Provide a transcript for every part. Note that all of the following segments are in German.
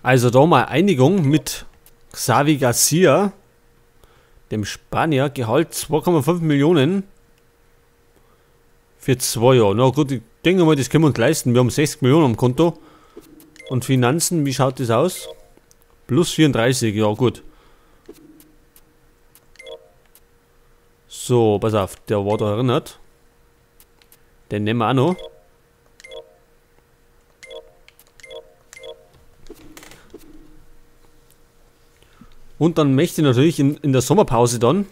Also da mal Einigung mit Xavi Garcia, dem Spanier, Gehalt 2,5 Millionen für 2 Jahre. Na gut, ich denke mal, das können wir uns leisten. Wir haben 60 Millionen am Konto. Und Finanzen, wie schaut das aus? Plus 34, ja gut. So, pass auf, der war da erinnert. Den nehmen wir auch noch. Und dann möchte ich natürlich in der Sommerpause dann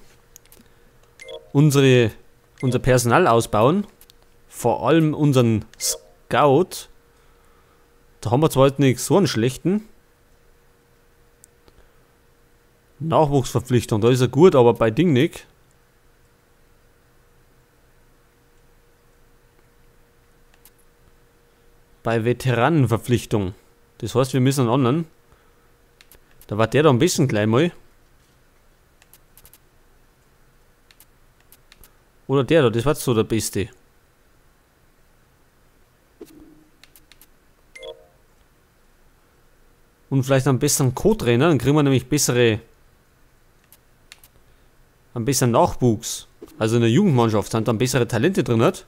unser Personal ausbauen. Vor allem unseren Scout. Da haben wir zwar jetzt nicht so einen schlechten. Nachwuchsverpflichtung, da ist er gut, aber bei Ding nicht. Bei Veteranenverpflichtung. Das heißt, wir müssen einen anderen. Da war der da ein bisschen gleich mal. Oder der da, das war so der Beste. Und vielleicht einen besseren Co-Trainer, dann kriegen wir nämlich einen besseren Nachwuchs. Also in der Jugendmannschaft sind dann bessere Talente drin hat.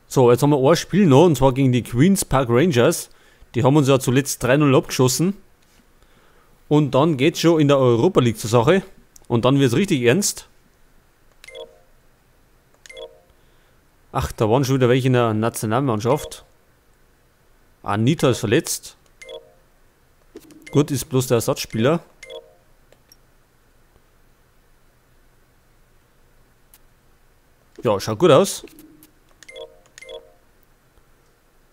So, jetzt haben wir ein Spiel noch, und zwar gegen die Queens Park Rangers. Die haben uns ja zuletzt 3-0 abgeschossen. Und dann geht es schon in der Europa League zur Sache. Und dann wird es richtig ernst. Ach, da waren schon wieder welche in der Nationalmannschaft. Anita ist verletzt. Gut, ist bloß der Ersatzspieler. Ja, schaut gut aus.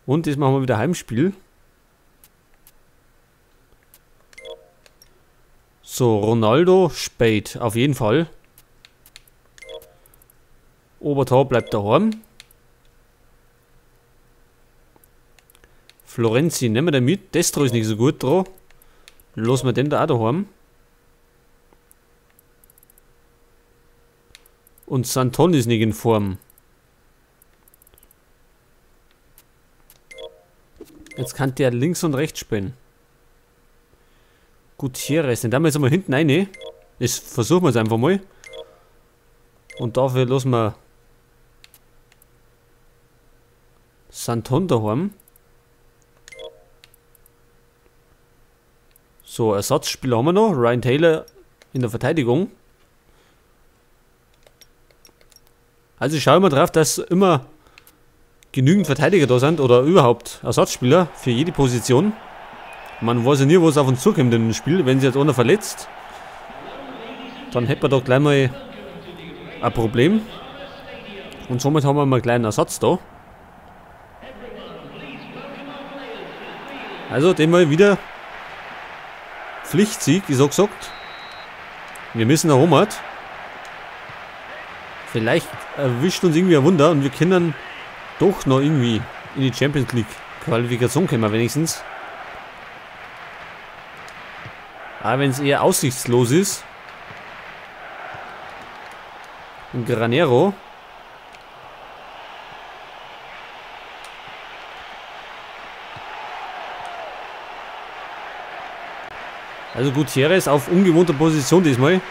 Und jetzt machen wir wieder Heimspiel. So, Ronaldo, spät, auf jeden Fall. Obertor bleibt daheim. Florenzi, nehmen wir den mit. Destro ist nicht so gut dran. Lassen wir den da auch daheim. Und Santon ist nicht in Form. Jetzt kann der links und rechts spielen. Gutierrez, den da wir jetzt einmal hinten rein. Das versuchen wir es einfach mal. Und dafür lassen wir Santon daheim. So, Ersatzspieler haben wir noch. Ryan Taylor in der Verteidigung. Also schauen wir drauf, dass immer genügend Verteidiger da sind oder überhaupt Ersatzspieler für jede Position. Man weiß ja nie, was auf uns zukommt in dem Spiel. Wenn sich jetzt einer verletzt, dann hätten wir da gleich mal ein Problem. Und somit haben wir mal einen kleinen Ersatz da. Also den mal wieder Pflichtsieg, ist auch gesagt. Wir müssen nach Heimat. Vielleicht erwischt uns irgendwie ein Wunder und wir können doch noch irgendwie in die Champions League Qualifikation kommen, wenigstens. Aber wenn es eher aussichtslos ist. Und Granero. Also Gutierrez auf ungewohnter Position diesmal.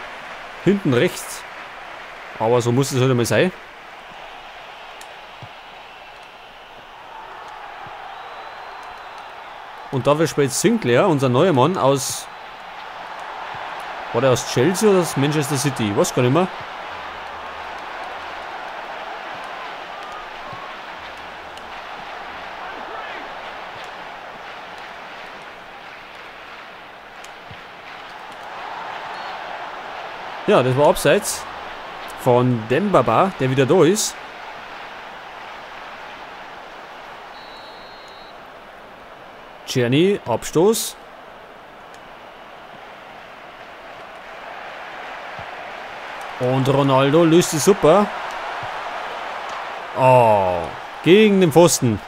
Hinten rechts. Aber so muss es halt einmal sein. Und dafür spielt Sinclair, unser neuer Mann aus... War der aus Chelsea oder aus Manchester City? Ich weiß gar nicht mehr. Ja, das war abseits von Dembaba, der wieder da ist. Czerny, Abstoß. Und Ronaldo löst es super. Oh, gegen den Pfosten.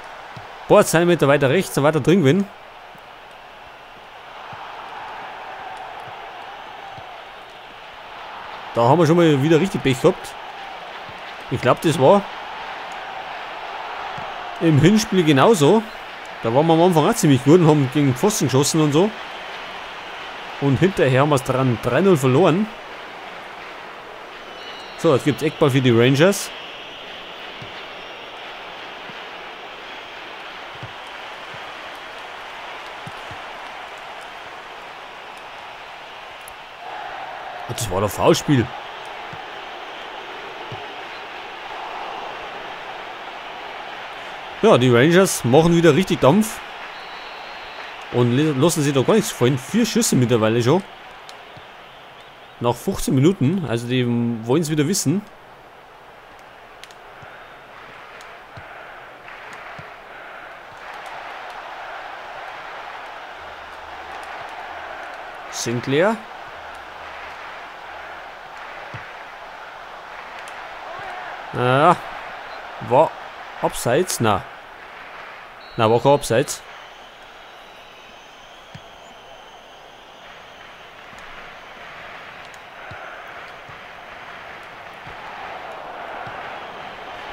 Boah, 2 Meter weiter rechts, so weiter drin gewinnen. Da haben wir schon mal wieder richtig Pech gehabt. Ich glaube, das war Im Hinspiel genauso. Da waren wir am Anfang auch ziemlich gut und haben gegen Pfosten geschossen und so. Und hinterher haben wir es dran 3-0 verloren. So, jetzt gibt es Eckball für die Rangers. Das war doch Foulspiel. Ja, die Rangers machen wieder richtig Dampf. Und lassen sich da gar nichts fallen. 4 Schüsse mittlerweile schon. Nach 15 Minuten. Also die wollen es wieder wissen. Sinclair. Ja, war Abseits? Na, war kein Abseits.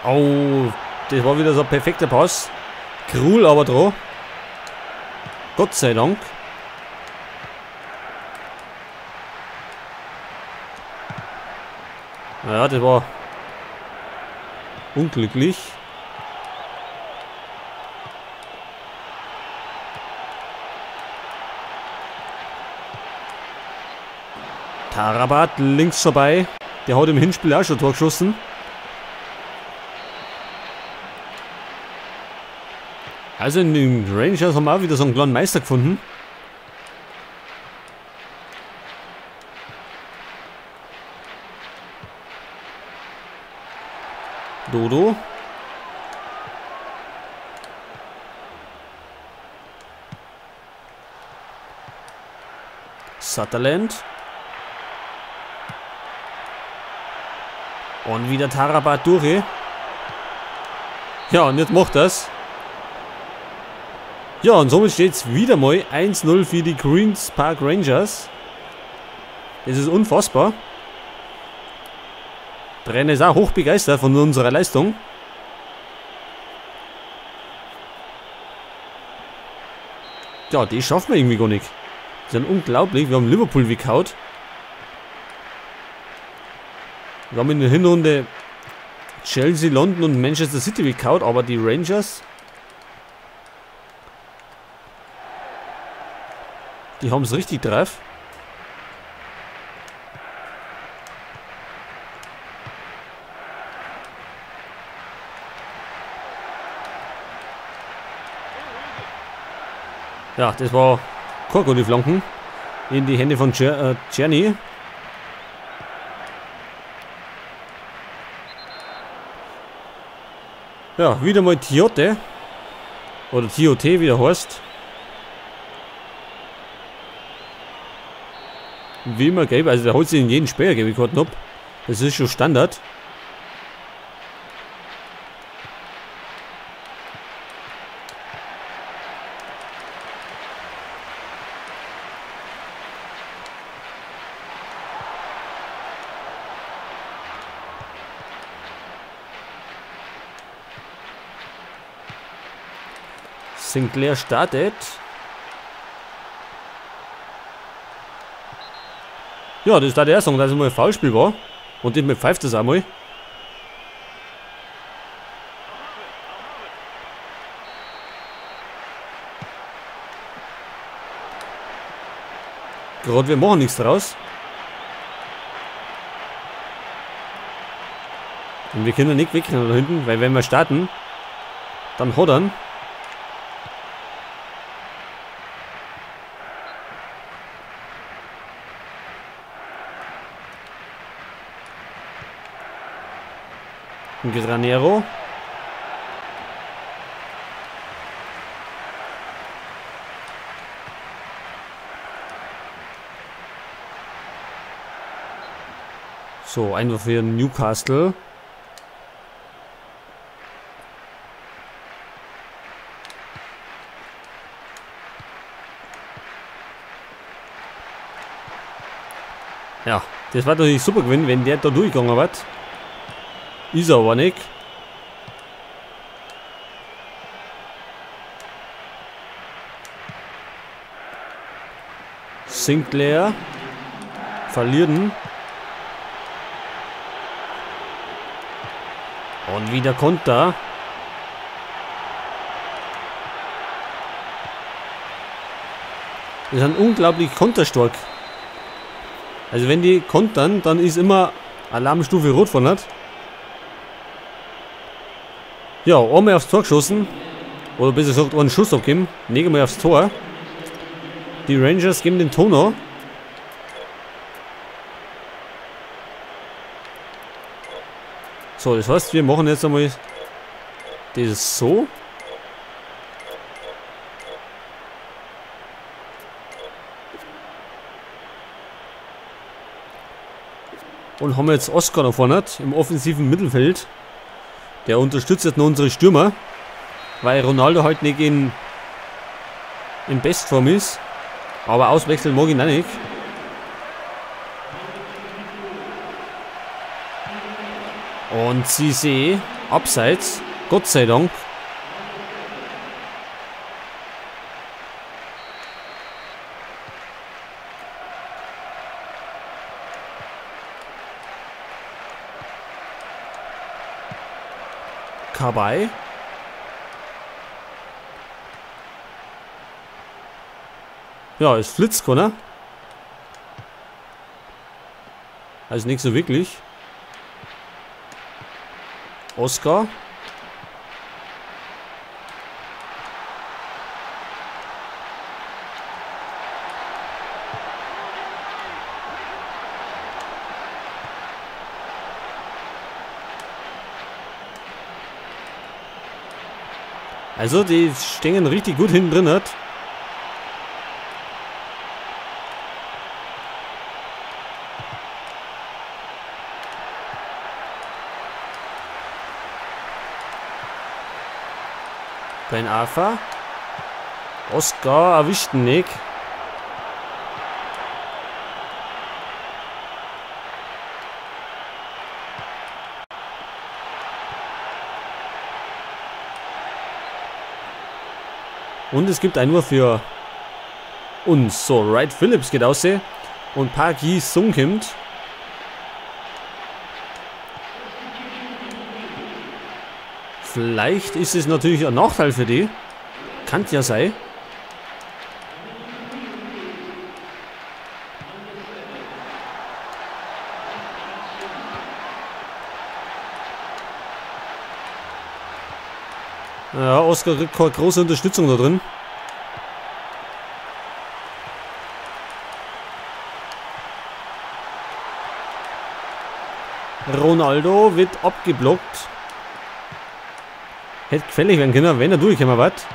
Oh, das war wieder so ein perfekter Pass. Krul aber dran. Gott sei Dank. Ja, das war unglücklich. Tarabat links vorbei. Der hat im Hinspiel auch schon Tor geschossen. Also in den Rangers haben wir auch wieder so einen kleinen Meister gefunden. Dodo. Sutherland. Und wieder Tarabat durch. Ja, und jetzt macht das. Ja, und somit steht es wieder mal 1-0 für die Queens Park Rangers. Das ist unfassbar. Der Trainer ist auch hoch begeistert von unserer Leistung. Ja, die schaffen wir irgendwie gar nicht. Die sind unglaublich. Wir haben Liverpool weggehauen. Wir haben in der Hinrunde Chelsea, London und Manchester City weggehauen, aber die Rangers, die haben es richtig drauf. Ja, das war keine gute Flanken in die Hände von Czerny. Ja, wieder mal Tiote. Oder Tiote, wie der heißt. Wie immer gelb, also der holt sich in jeden Spieler gelbe Karten ab. Das ist schon Standard. Sinclair startet. Ja, das ist da der erste, dass es mal ein Foulspiel war. Und den pfeift das einmal. Gerade wir machen nichts draus. Und wir können nicht wegrennen da hinten, weil wenn wir starten, dann hodern. Granero. So, einfach für Newcastle. Ja, das war natürlich super gewesen, wenn der da durchgegangen wird. Ist er aber nicht. Sinclair. Verliert ihn. Und wieder Konter. Die sind unglaublich konterstark. Also wenn die kontern, dann ist immer Alarmstufe rot von hat. Ja, einmal aufs Tor geschossen. Oder besser gesagt, einen Schuss abgeben. Legen wir aufs Tor. Die Rangers geben den Ton an. So, das heißt, wir machen jetzt einmal das so. Und haben jetzt Oscar da vorne im offensiven Mittelfeld. Der unterstützt jetzt noch unsere Stürmer. Weil Ronaldo halt nicht in Bestform ist. Aber auswechseln mag ich ihn auch nicht. Und sie sehen abseits. Gott sei Dank. Kabay. Ja, es flitzt keiner. Also nicht so wirklich. Oscar. Also die stehen richtig gut hinten drin hat. Ben Arfa. Oscar erwischt ihn nicht. Und es gibt einen nur für uns. So, Wright Phillips geht aus. Und Park Ji-sung kommt. Vielleicht ist es natürlich ein Nachteil für die. Kann ja sein. Ja, Oscar kriegt keine große Unterstützung da drin. Ronaldo wird abgeblockt. Hätte gefällig werden können, wenn er durchkommen wird.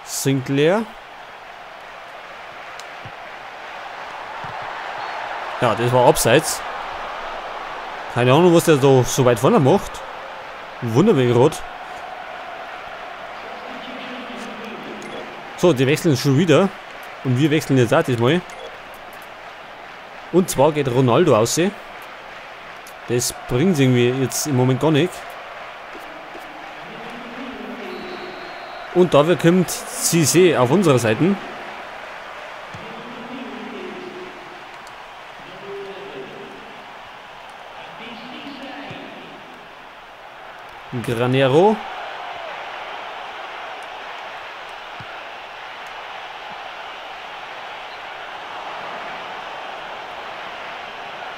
Sinclair. Ja, das war abseits. Keine Ahnung, was der so weit vorne macht. Wunderbar rot. So, die wechseln schon wieder. Und wir wechseln jetzt auch diesmal. Und zwar geht Ronaldo aus. Das bringt irgendwie jetzt im Moment gar nicht. Und dafür kommt Cissé auf unserer Seite. Granero.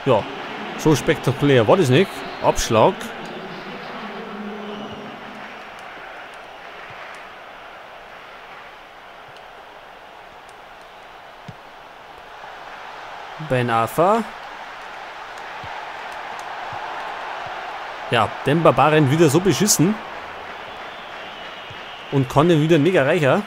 Ja, so spektakulär war das nicht. Abschlag. Ben Arfa. Ja, Demba rennt wieder so beschissen. Und kann den wieder nicht erreichen.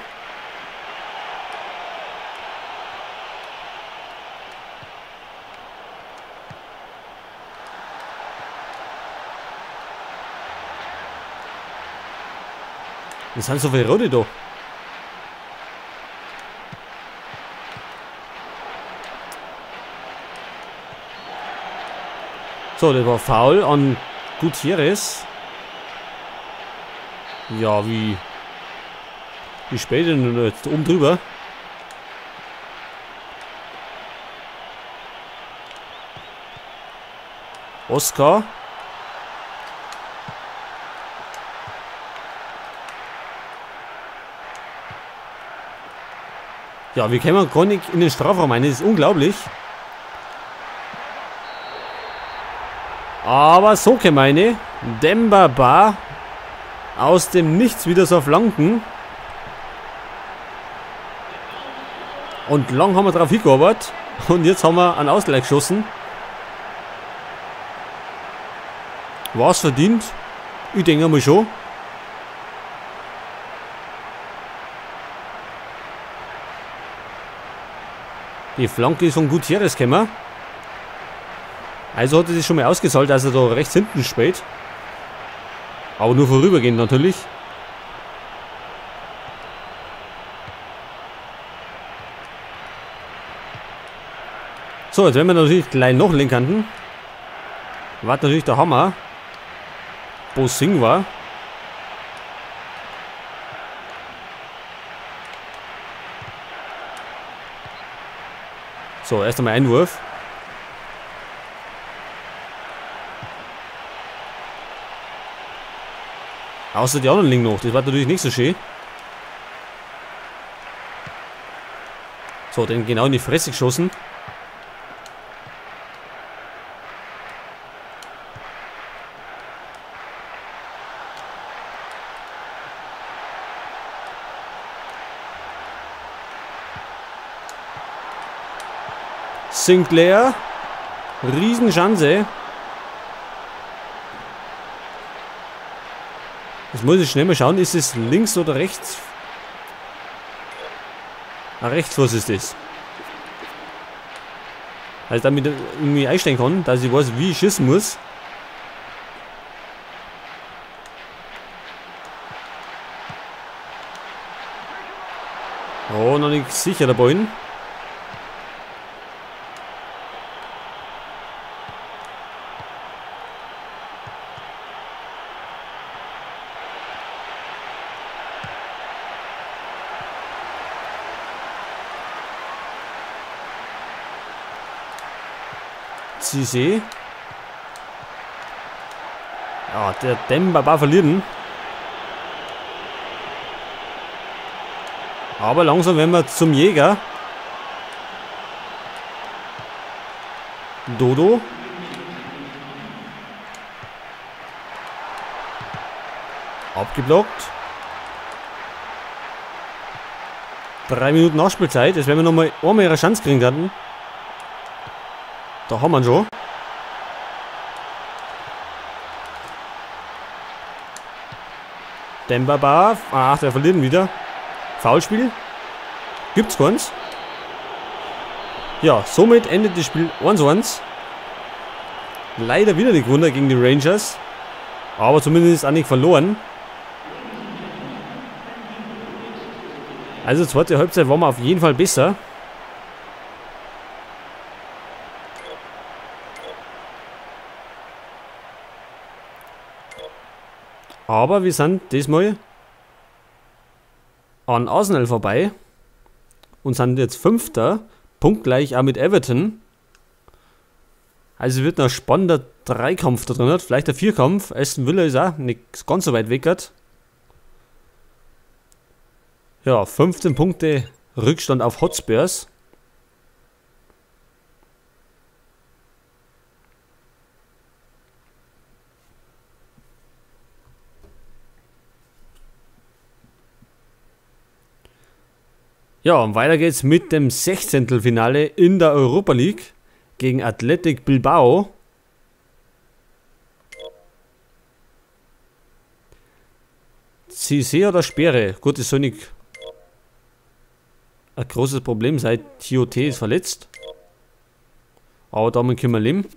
Das sind so viele Rote da. So, das war Foul an Gutierrez. Ja, wie spät denn jetzt oben drüber? Oscar. Ja, wir kommen gar nicht in den Strafraum rein. Das ist unglaublich. Aber so gemeine. Demba Ba. Aus dem Nichts wieder so flanken. Und lang haben wir drauf hingearbeitet. Und jetzt haben wir einen Ausgleich geschossen. War es verdient? Ich denke mal schon. Die Flanke ist von Gutierrez gekommen. Also hat es sich schon mal ausgezahlt, dass er da rechts hinten spielt. Aber nur vorübergehend natürlich. So, jetzt werden wir natürlich gleich noch linken. War natürlich der Hammer. Bosing war. So, erst einmal Einwurf. Außer die anderen liegen noch. Das war natürlich nicht so schön. So, den genau in die Fresse geschossen. Sinclair. Riesenchance. Jetzt muss ich schnell mal schauen, ist es links oder rechts? Ah, rechts was ist das? Also damit ich irgendwie einstellen kann, dass ich weiß, wie ich schießen muss. Oh, noch nicht sicher der Ball. Cissé. Ja, der Demba Ba verliert ihn. Aber langsam werden wir zum Jäger. Dodo. Abgeblockt. 3 Minuten Nachspielzeit. Jetzt werden wir nochmal einmal ihre Chance kriegen hatten. Da haben wir ihn schon. Demba Ba. Ach, der verliert ihn wieder. Foulspiel. Gibt's keins. Ja, somit endet das Spiel 1:1. Leider wieder nicht gewonnen gegen die Rangers. Aber zumindest auch nicht verloren. Also zweite Halbzeit waren wir auf jeden Fall besser. Aber wir sind diesmal an Arsenal vorbei und sind jetzt Fünfter, punktgleich auch mit Everton. Also wird noch ein spannender Dreikampf da drin, vielleicht der Vierkampf. Aston Villa ist auch nicht ganz so weit weg. Ja, 15 Punkte Rückstand auf Hotspurs. Ja, und weiter geht's mit dem 16. Finale in der Europa League gegen Athletic Bilbao. Cissé oder Sperre? Gut, das soll nicht ein großes Problem sein. TOT ist verletzt. Aber damit können wir leben.